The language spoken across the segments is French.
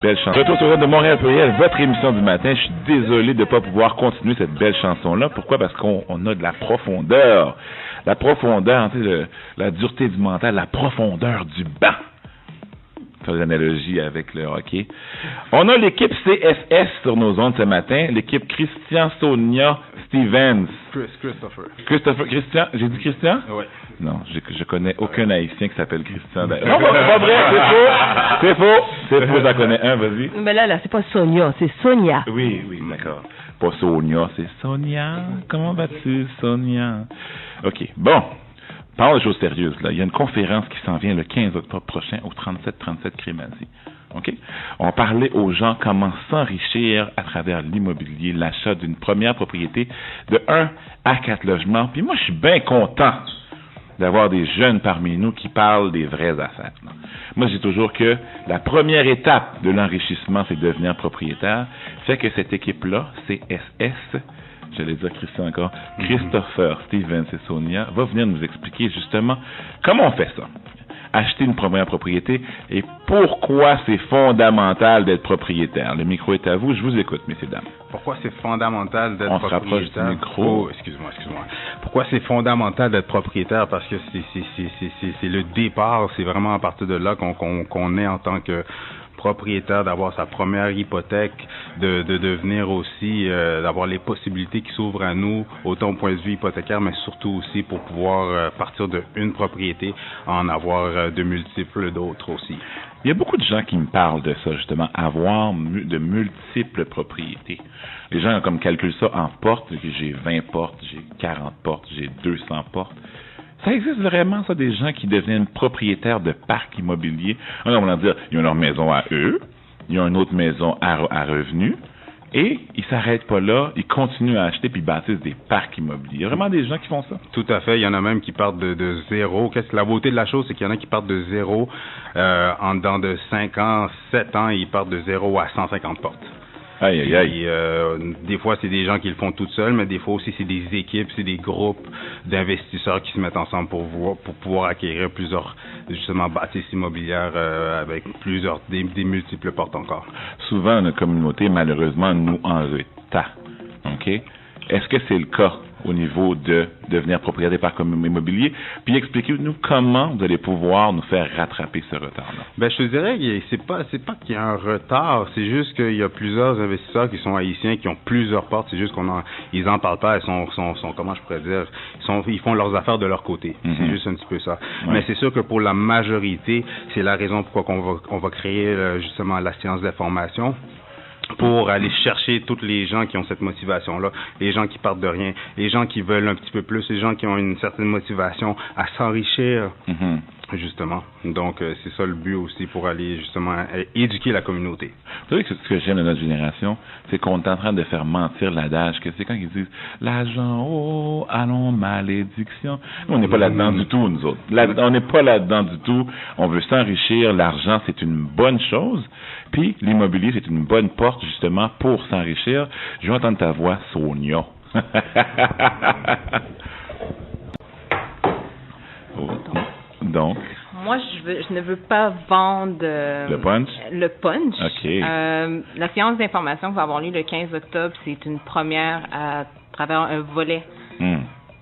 Belle chanson. Retour sur de Montréal Pluriel, votre émission du matin. Je suis désolé de ne pas pouvoir continuer cette belle chanson-là. Pourquoi? Parce qu'on a de la profondeur. La profondeur, tu sais, la dureté du mental, la profondeur du banc. Faire des analogies avec le hockey. On a l'équipe CSS sur nos ondes ce matin. L'équipe Christian Sonia Stevens. Christian, j'ai dit Christian? Oui. Non, je connais aucun Haïtien qui s'appelle Christian. Non, c'est pas vrai, c'est faux, j'en connais un, vas-y. Mais là, c'est pas Sonia, c'est Sonia. Oui, d'accord. Pas Sonia, c'est Sonia. Comment vas-tu, Sonia? OK, bon. Parle de choses sérieuses, là. Il y a une conférence qui s'en vient le 15 octobre prochain au 3737 Crémazie. OK? On parlait aux gens comment s'enrichir à travers l'immobilier, l'achat d'une première propriété de 1 à 4 logements. Puis moi, je suis bien content d'avoir des jeunes parmi nous qui parlent des vraies affaires. Là. Moi, je dis toujours que la première étape de l'enrichissement, c'est de devenir propriétaire. Fait que cette équipe-là, CSS, j'allais dire Christian encore, Christopher, Stevens et Sonia, va venir nous expliquer justement comment on fait ça. Acheter une première propriété et pourquoi c'est fondamental d'être propriétaire. Le micro est à vous, je vous écoute, messieurs, dames. Pourquoi c'est fondamental d'être propriétaire? On se rapproche du micro. Oh, excuse-moi. Pourquoi c'est fondamental d'être propriétaire? Parce que c'est le départ, c'est vraiment à partir de là qu'on est en tant que propriétaire, d'avoir sa première hypothèque, de devenir aussi, d'avoir les possibilités qui s'ouvrent à nous, autant au point de vue hypothécaire, mais surtout aussi pour pouvoir partir d'une propriété, en avoir de multiples d'autres aussi. Il y a beaucoup de gens qui me parlent de ça, justement, avoir de multiples propriétés. Les gens comme calculent ça en portes, j'ai 20 portes, j'ai 40 portes, j'ai 200 portes. Ça existe vraiment, ça, des gens qui deviennent propriétaires de parcs immobiliers. On va dire, ils ont leur maison à eux, ils ont une autre maison à revenus, et ils s'arrêtent pas là, ils continuent à acheter puis ils bâtissent des parcs immobiliers. Il y a vraiment des gens qui font ça. Tout à fait. Il y en a même qui partent de zéro. La beauté de la chose, c'est qu'il y en a qui partent de zéro. En dedans de 5 ans, 7 ans, ils partent de zéro à 150 portes. Aïe. Des fois, c'est des gens qui le font tout seuls, mais des fois aussi, c'est des équipes, c'est des groupes d'investisseurs qui se mettent ensemble pour pouvoir acquérir plusieurs, justement, bâtisses immobilières avec des multiples portes encore. Souvent, notre communauté, malheureusement, nous en retard. OK? Est-ce que c'est le cas au niveau de devenir propriétaire des parcs immobiliers? Puis expliquez-nous comment vous allez pouvoir nous faire rattraper ce retard-là. Ben, je te dirais que c'est pas qu'il y a un retard, c'est juste qu'il y a plusieurs investisseurs qui sont haïtiens, qui ont plusieurs portes, c'est juste ils en parlent pas, ils sont comment je pourrais dire, ils font leurs affaires de leur côté. C'est juste un petit peu ça. Ouais. Mais c'est sûr que pour la majorité, c'est la raison pourquoi on va créer justement la séance d'information, pour aller chercher toutes les gens qui ont cette motivation-là, les gens qui partent de rien, les gens qui veulent un petit peu plus, les gens qui ont une certaine motivation à s'enrichir, justement. Donc, c'est ça le but aussi, pour aller justement éduquer la communauté. Vous savez que ce que j'aime de notre génération, c'est qu'on est en train de faire mentir l'adage, que c'est quand ils disent « l'argent, oh, allons, malédiction ». On n'est pas là-dedans du tout, nous autres. On n'est pas là-dedans du tout. On veut s'enrichir. L'argent, c'est une bonne chose. Puis, l'immobilier, c'est une bonne porte, justement, pour s'enrichir. Je vais entendre ta voix, Sonia. Donc. Moi, je ne veux pas vendre le punch. OK. La séance d'information qui va avoir lieu le 15 octobre, c'est une première à travers un volet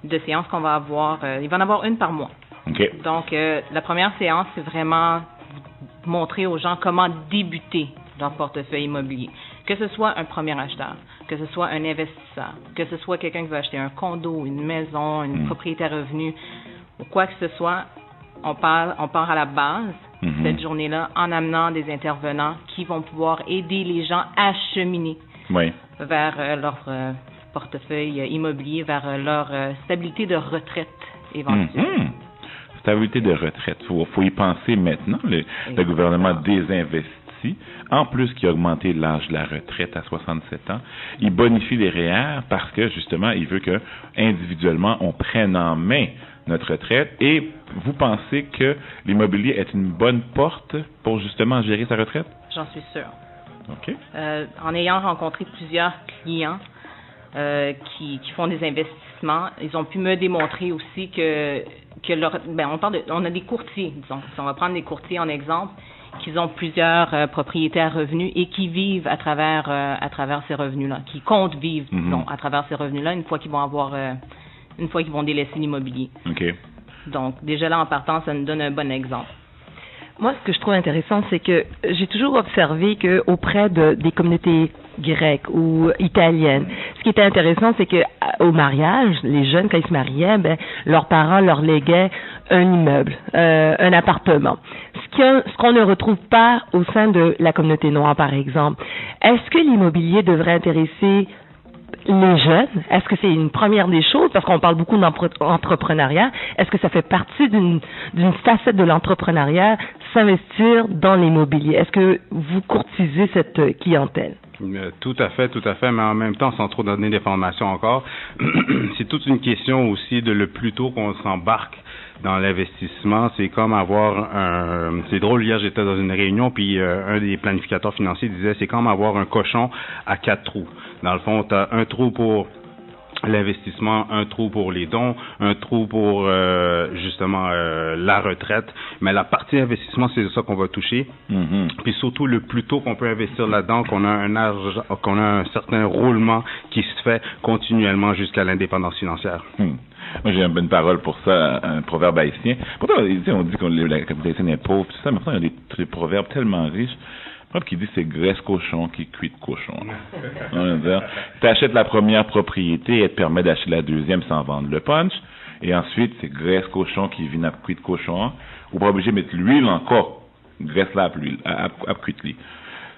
de séances qu'on va avoir. Il va en avoir une par mois. OK. Donc, la première séance, c'est vraiment montrer aux gens comment débuter dans le portefeuille immobilier. Que ce soit un premier acheteur, que ce soit un investisseur, que ce soit quelqu'un qui veut acheter un condo, une maison, une propriété à revenu, ou quoi que ce soit, on part à la base cette journée-là en amenant des intervenants qui vont pouvoir aider les gens à cheminer vers leur portefeuille immobilier, vers leur stabilité de retraite éventuelle. Stabilité de retraite. Faut y penser maintenant. Le gouvernement désinvestit. En plus qu'il a augmenté l'âge de la retraite à 67 ans, il bonifie les REER parce que, justement, il veut que, individuellement, on prenne en main notre retraite. Et vous pensez que l'immobilier est une bonne porte pour, justement, gérer sa retraite? J'en suis sûre. OK. En ayant rencontré plusieurs clients qui font des investissements, ils ont pu me démontrer aussi que on a des courtiers, disons. Si on va prendre des courtiers en exemple, qu'ils ont plusieurs propriétés à revenus et qui vivent à travers ces revenus-là, qui comptent vivre à travers ces revenus-là une fois qu'ils vont délaisser l'immobilier. Okay. Donc, déjà là, en partant, ça nous donne un bon exemple. Moi, ce que je trouve intéressant, c'est que j'ai toujours observé que auprès des communautés grecques ou italiennes, ce qui était intéressant, c'est que au mariage, les jeunes, quand ils se mariaient, leurs parents leur léguaient un immeuble, un appartement. Ce qu'on ne retrouve pas au sein de la communauté noire, par exemple. Est-ce que l'immobilier devrait intéresser les jeunes? Est-ce que c'est une première des choses? Parce qu'on parle beaucoup d'entrepreneuriat. Est-ce que ça fait partie d'une facette de l'entrepreneuriat, s'investir dans l'immobilier? Est-ce que vous courtisez cette clientèle? Tout à fait, mais en même temps, sans trop donner d'informations encore, c'est toute une question aussi de le plus tôt qu'on s'embarque dans l'investissement. C'est comme avoir c'est drôle, hier j'étais dans une réunion, puis un des planificateurs financiers disait, c'est comme avoir un cochon à 4 trous. Dans le fond, tu as un trou pour l'investissement, un trou pour les dons, un trou pour justement la retraite, mais la partie investissement, c'est ça qu'on va toucher. Puis surtout le plus tôt qu'on peut investir là-dedans, qu'on a un certain roulement qui se fait continuellement jusqu'à l'indépendance financière. Moi, j'ai une parole pour ça, un proverbe haïtien. Pourtant, on dit que la capitale haïtienne est pauvre, tout ça, mais pourtant, il y a des proverbes tellement riches. Qui dit c'est graisse cochon qui cuit de cochon. Tu achètes la première propriété et elle te permet d'acheter la deuxième sans vendre le punch. Et ensuite, c'est graisse cochon qui vient à cuit de cochon. Ou pas obligé de mettre l'huile encore. Graisse là à cuit de lit.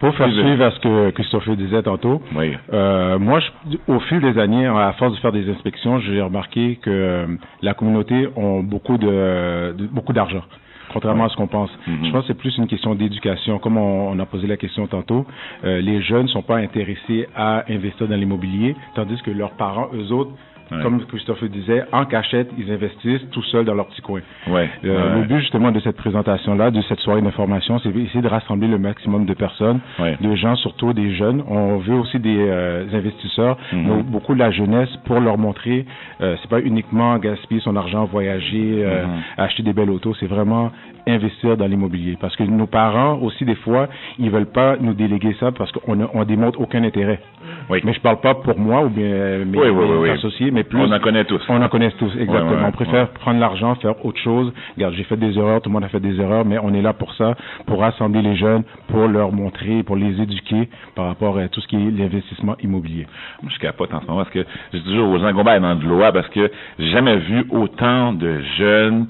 Pour faire suivre à ce que Christophe disait tantôt, oui. Moi, au fil des années, à force de faire des inspections, j'ai remarqué que la communauté a beaucoup d'argent. Contrairement à ce qu'on pense. Je pense que c'est plus une question d'éducation. Comme on a posé la question tantôt, les jeunes ne sont pas intéressés à investir dans l'immobilier, tandis que leurs parents, eux autres, comme Christophe disait, en cachette, ils investissent tout seuls dans leur petit coin. Le but justement de cette présentation-là, de cette soirée d'information, c'est d'essayer de rassembler le maximum de personnes, de gens, surtout des jeunes. On veut aussi des investisseurs, mais beaucoup de la jeunesse, pour leur montrer, c'est pas uniquement gaspiller son argent, voyager, acheter des belles autos, c'est vraiment investir dans l'immobilier. Parce que nos parents aussi, des fois, ils veulent pas nous déléguer ça parce qu'on démontre aucun intérêt. Mais je parle pas pour moi ou bien mes associés, mais plus... On en connaît tous. On en connaît tous, exactement. On préfère prendre l'argent, faire autre chose. Regarde, j'ai fait des erreurs, tout le monde a fait des erreurs, mais on est là pour ça, pour rassembler les jeunes, pour leur montrer, pour les éduquer par rapport à tout ce qui est l'investissement immobilier. Moi, je capote en ce moment parce que je dis toujours aux gens qu'on va dans de loi parce que j'ai jamais vu autant de jeunes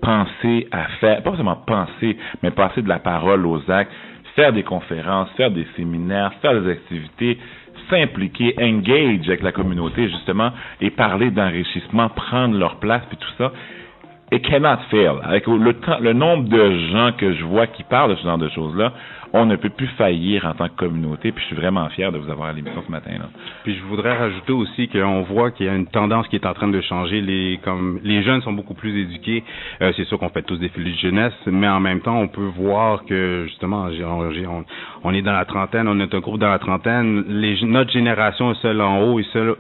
penser à faire, pas seulement penser, mais passer de la parole aux actes, faire des conférences, faire des séminaires, faire des activités, s'impliquer, engage avec la communauté, justement, et parler d'enrichissement, prendre leur place, puis tout ça. It cannot fail. Avec le nombre de gens que je vois qui parlent de ce genre de choses-là, on ne peut plus faillir en tant que communauté, puis je suis vraiment fier de vous avoir à l'émission ce matin-là. Puis je voudrais rajouter aussi qu'on voit qu'il y a une tendance qui est en train de changer. Les jeunes sont beaucoup plus éduqués. C'est sûr qu'on fait tous des filets de jeunesse, mais en même temps, on peut voir que justement, on est dans la trentaine, on est un groupe dans la trentaine. Notre génération, celle en haut et celle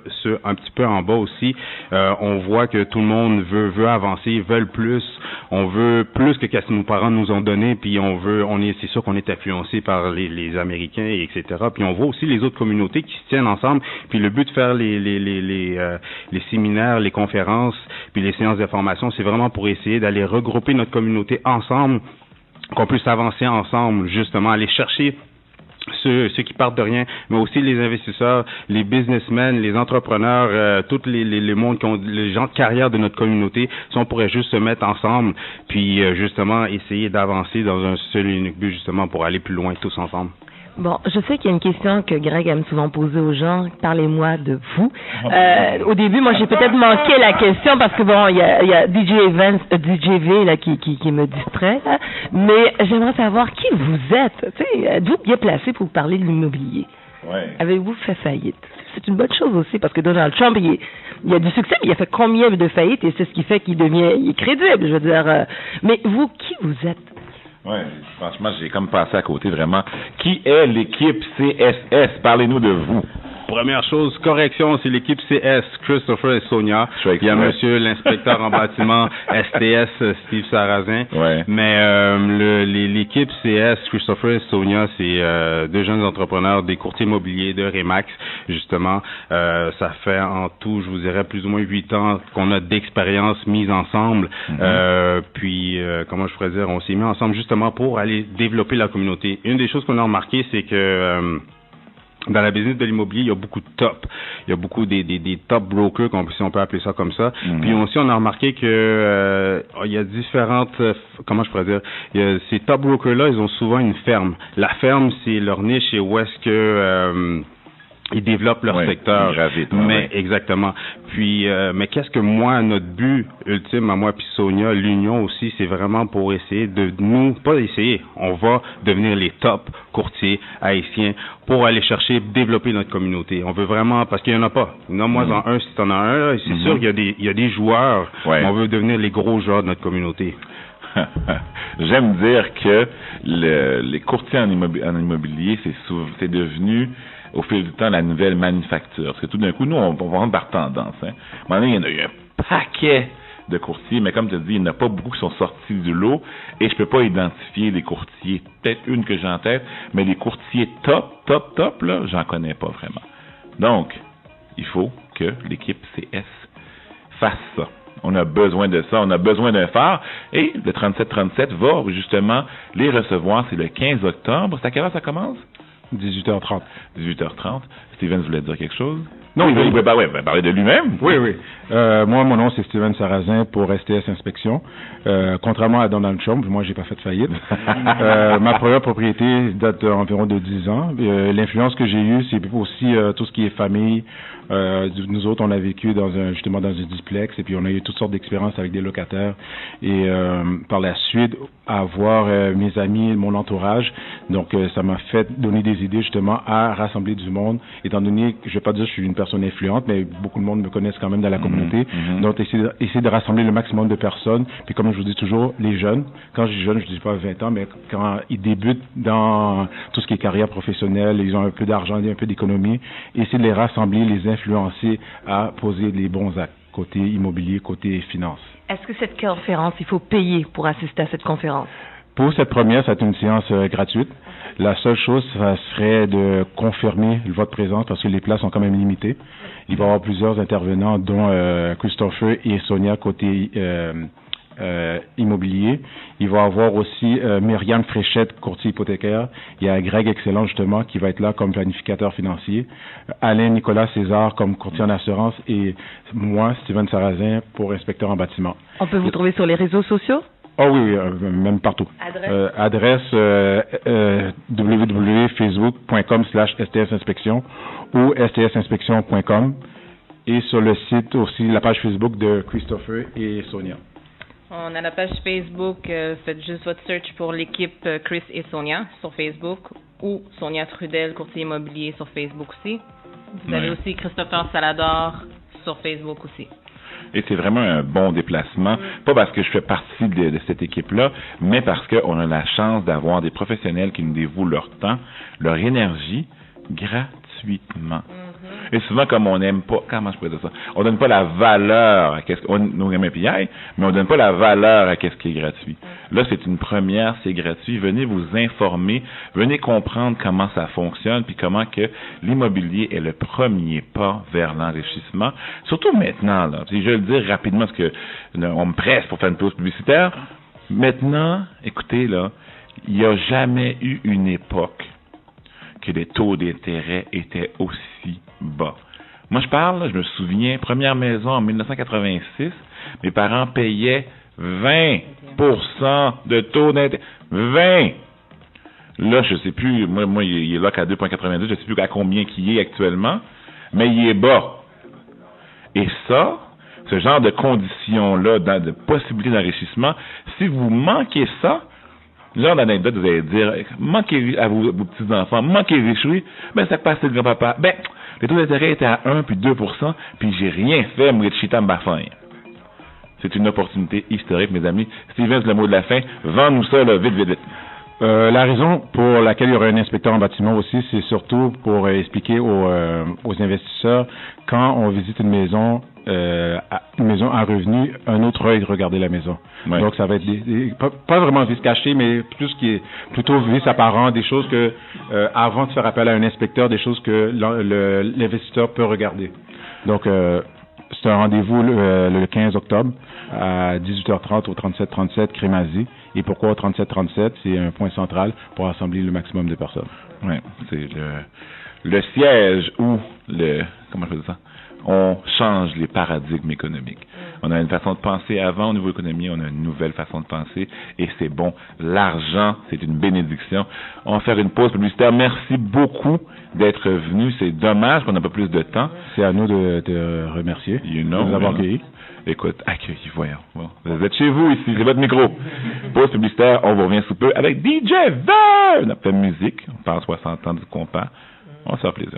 un petit peu en bas aussi, on voit que tout le monde veut avancer, veulent plus. On veut plus que ce que nos parents nous ont donné, puis c'est sûr qu'on est influencé par les Américains, et etc. Puis on voit aussi les autres communautés qui se tiennent ensemble. Puis le but de faire les séminaires, les conférences, puis les séances d'information, c'est vraiment pour essayer d'aller regrouper notre communauté ensemble, qu'on puisse avancer ensemble, justement, aller chercher ceux qui partent de rien, mais aussi les investisseurs, les businessmen, les entrepreneurs, tous les mondes qui ont les gens de carrière de notre communauté, si on pourrait juste se mettre ensemble, puis justement essayer d'avancer dans un seul et unique but, justement, pour aller plus loin tous ensemble. Bon, je sais qu'il y a une question que Greg aime souvent poser aux gens. Parlez-moi de vous. Au début, moi, j'ai peut-être manqué la question parce que bon, il y a DJ V là qui me distrait. Là. Mais j'aimerais savoir qui vous êtes. Tu sais, êtes-vous bien placé pour parler de l'immobilier? Avez-vous fait faillite? C'est une bonne chose aussi parce que Donald Trump, il a du succès, mais il a fait combien de faillites et c'est ce qui fait qu'il est crédible. Je veux dire. Mais vous, qui vous êtes? Oui, franchement, j'ai comme passé à côté vraiment. Qui est l'équipe CSS? Parlez-nous de vous. première chose, correction, c'est l'équipe CS, Christopher et Sonia. Il y a monsieur l'inspecteur en bâtiment STS, Steve Sarrazin. Ouais. Mais l'équipe CS, Christopher et Sonia, c'est deux jeunes entrepreneurs, des courtiers immobiliers de Remax, justement. Ça fait en tout, je vous dirais, plus ou moins 8 ans qu'on a d'expérience mise ensemble. Puis, comment je pourrais dire, on s'est mis ensemble justement pour aller développer la communauté. Une des choses qu'on a remarqué, c'est que dans la business de l'immobilier, il y a beaucoup de top. Il y a beaucoup des top brokers, si on peut appeler ça comme ça. Puis aussi, on a remarqué que il y a différentes, comment je pourrais dire, ces top brokers-là, ils ont souvent une ferme. La ferme, c'est leur niche et où est-ce que ils développent leur secteur. Mais exactement. Puis, mais qu'est-ce que moi, notre but ultime, à moi puis Sonia, l'union aussi, c'est vraiment pour essayer de nous, pas essayer, on va devenir les top courtiers haïtiens pour aller chercher, développer notre communauté. On veut vraiment, parce qu'il y en a pas. Il y en a moins en un, si t'en as un, c'est sûr qu'il y a des joueurs, mais on veut devenir les gros joueurs de notre communauté. J'aime dire que les courtiers en immobilier, c'est devenu au fil du temps la nouvelle manufacture. Parce que tout d'un coup, nous, on va rentrer par tendance. Hein. À un moment donné, il y a un paquet de courtiers, mais comme tu as dit, il n'y en a pas beaucoup qui sont sortis du lot, et je peux pas identifier les courtiers. Peut-être une que j'ai en tête, mais les courtiers top, là, j'en connais pas vraiment. Donc, il faut que l'équipe CS fasse ça. On a besoin de ça, on a besoin d'un phare, et le 3737 va justement les recevoir. C'est le 15 octobre. C'est à quelle heure ça commence? 18h30. 18h30. Steven voulait dire quelque chose? Non, il voulait parler de lui-même. Oui. Moi, mon nom, c'est Steven Sarrazin pour STS Inspection. Contrairement à Donald Trump, moi, j'ai pas fait de faillite. Ma première propriété date environ de 10 ans. L'influence que j'ai eue, c'est aussi tout ce qui est famille. Nous autres, on a vécu justement dans un duplex, et puis on a eu toutes sortes d'expériences avec des locataires. Et par la suite, avoir mes amis, mon entourage, donc ça m'a fait donner des idées justement à rassembler du monde, étant donné que je vais pas dire que je suis une personne influente, mais beaucoup de monde me connaissent quand même dans la communauté. Donc essayer de rassembler le maximum de personnes. Puis comme je vous dis toujours, les jeunes, quand je dis jeunes, je dis pas 20 ans, mais quand ils débutent dans tout ce qui est carrière professionnelle, ils ont un peu d'argent, un peu d'économie, essayer de les rassembler, les influencer à poser les bons actes, côté immobilier, côté finance. Est-ce que cette conférence, il faut payer pour assister à cette conférence? Pour cette première, c'est une séance gratuite. La seule chose, ça serait de confirmer votre présence parce que les places sont quand même limitées. Il va y avoir plusieurs intervenants, dont Christopher et Sonia côté immobilier. Il va y avoir aussi Myriam Fréchette, courtier hypothécaire. Il y a Greg Excellent, justement, qui va être là comme planificateur financier. Alain Nicolas César comme courtier en assurance et moi, Steven Sarrazin, pour inspecteur en bâtiment. On peut vous trouver sur les réseaux sociaux? Oh oui, même partout. Adresse www.facebook.com/STS-inspection ou stsinspection.com et sur le site aussi la page Facebook de Christopher et Sonia. On a la page Facebook, faites juste votre search pour l'équipe Chris et Sonia sur Facebook ou Sonia Trudel, courtier immobilier sur Facebook aussi. Vous avez aussi Christopher Salador sur Facebook aussi. Et c'est vraiment un bon déplacement, pas parce que je fais partie de cette équipe-là, mais parce qu'on a la chance d'avoir des professionnels qui nous dévouent leur temps, leur énergie, gratuitement. Et souvent, comme on n'aime pas, comment je pourrais dire ça, on donne pas la valeur à qu'est-ce qu'on nous aime mais on donne pas la valeur à qu'est-ce qui est gratuit. Là, c'est une première, c'est gratuit. Venez vous informer, venez comprendre comment ça fonctionne, puis comment que l'immobilier est le premier pas vers l'enrichissement. Surtout maintenant, là. Je vais le dire rapidement parce que on me presse pour faire une pause publicitaire. Maintenant, écoutez, là, il n'y a jamais eu une époque que les taux d'intérêt étaient aussi bas. Moi, je me souviens, première maison en 1986, mes parents payaient 20% de taux d'intérêt. 20! Là, je sais plus, moi il est là qu'à 2,92, je sais plus à combien qu'il est actuellement, mais il est bas. Et ça, ce genre de conditions-là, de possibilités d'enrichissement, si vous manquez ça, genre d'anecdote, vous allez dire, manquez à vos petits-enfants, manquez d'échouer, ben ça passe le grand-papa. Ben, les taux d'intérêt étaient à 1 puis 2%, puis j'ai rien fait, moi, de chita m'bafagne. C'est une opportunité historique, mes amis. Steven, c'est le mot de la fin. Vends-nous ça, là, vite. La raison pour laquelle il y aurait un inspecteur en bâtiment aussi, c'est surtout pour expliquer aux investisseurs, quand on visite une maison à revenus, un autre œil de regarder la maison. Ouais. Donc ça va être pas vraiment vice caché, mais plus qui est plutôt vice apparent, des choses que avant de faire appel à un inspecteur, des choses que l'investisseur peut regarder. Donc c'est un rendez-vous le 15 octobre à 18h30 au 3737 Crémazie. Et pourquoi au 3737? C'est un point central pour rassembler le maximum de personnes. Oui, c'est le siège où comment je veux dire ça? On change les paradigmes économiques. On a une façon de penser avant au niveau économie, on a une nouvelle façon de penser et c'est bon. L'argent, c'est une bénédiction. On va faire une pause publicitaire. Merci beaucoup d'être venu. C'est dommage qu'on n'a pas plus de temps. C'est à nous de remercier de nous avoir accueillis. Écoute, accueillis, voyons. Bon, vous êtes chez vous ici, c'est votre micro. Pause publicitaire, on vous revient sous peu avec DJ Vern. On a fait musique, on parle 60 ans du compas. On se fait plaisir.